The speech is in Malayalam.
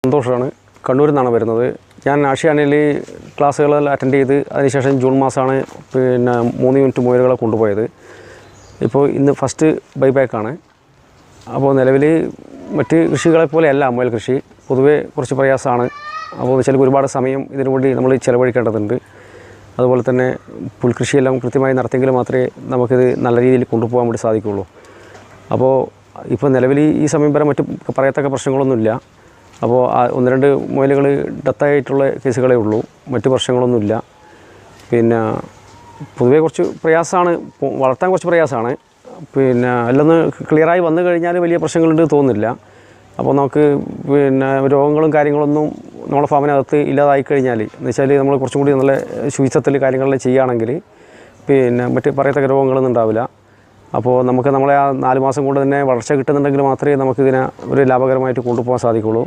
സന്തോഷമാണ്. കണ്ണൂരിൽ നിന്നാണ് വരുന്നത്. ഞാൻ ആഷ്യാനയിൽ ക്ലാസ്സുകളെല്ലാം അറ്റൻഡ് ചെയ്ത് അതിനുശേഷം ജൂൺ മാസമാണ് 3 യൂണിറ്റ് മുയലുകളെ കൊണ്ടുപോയത്. ഇപ്പോൾ ഇന്ന് ഫസ്റ്റ് ബൈബാക്കാണ്. അപ്പോൾ നിലവിൽ മറ്റ് കൃഷികളെപ്പോലെയല്ല മുയൽ കൃഷി. പൊതുവേ കുറച്ച് പ്രയാസമാണ്. അപ്പോൾ വെച്ചാൽ ഒരുപാട് സമയം ഇതിനു വേണ്ടി നമ്മൾ ചിലവഴിക്കേണ്ടതുണ്ട്. അതുപോലെ തന്നെ പുൽകൃഷിയെല്ലാം കൃത്യമായി നടത്തിയെങ്കിൽ മാത്രമേ നമുക്കിത് നല്ല രീതിയിൽ കൊണ്ടുപോകാൻ വേണ്ടി സാധിക്കുകയുള്ളൂ. അപ്പോൾ ഇപ്പോൾ നിലവിൽ ഈ സമയം വരെ മറ്റ് പറയത്തക്ക പ്രശ്നങ്ങളൊന്നുമില്ല. അപ്പോൾ 1-2 മുയലുകൾ ഡെത്തായിട്ടുള്ള കേസുകളേ ഉള്ളൂ. മറ്റ് പ്രശ്നങ്ങളൊന്നുമില്ല. പിന്നെ പൊതുവേ കുറച്ച് പ്രയാസമാണ്, വളർത്താൻ കുറച്ച് പ്രയാസമാണ്. എല്ലാം ക്ലിയറായി വന്നു കഴിഞ്ഞാൽ വലിയ പ്രശ്നങ്ങളുണ്ട് തോന്നുന്നില്ല. അപ്പോൾ നമുക്ക് രോഗങ്ങളും കാര്യങ്ങളൊന്നും നമ്മുടെ ഫാമിനകത്ത് ഇല്ലാതായി കഴിഞ്ഞാൽ എന്ന് വെച്ചാൽ നമ്മൾ കുറച്ചും കൂടി നല്ല ശുചിത്വത്തിൽ കാര്യങ്ങളെല്ലാം ചെയ്യുകയാണെങ്കിൽ മറ്റ് പറയത്തക്ക രോഗങ്ങളൊന്നും ഉണ്ടാവില്ല. അപ്പോൾ നമുക്ക് നമ്മളെ ആ 4 മാസം കൊണ്ട് തന്നെ വളർച്ച കിട്ടുന്നുണ്ടെങ്കിൽ മാത്രമേ നമുക്കിതിനെ ഒരു ലാഭകരമായിട്ട് കൊണ്ടുപോകാൻ സാധിക്കുകയുള്ളൂ.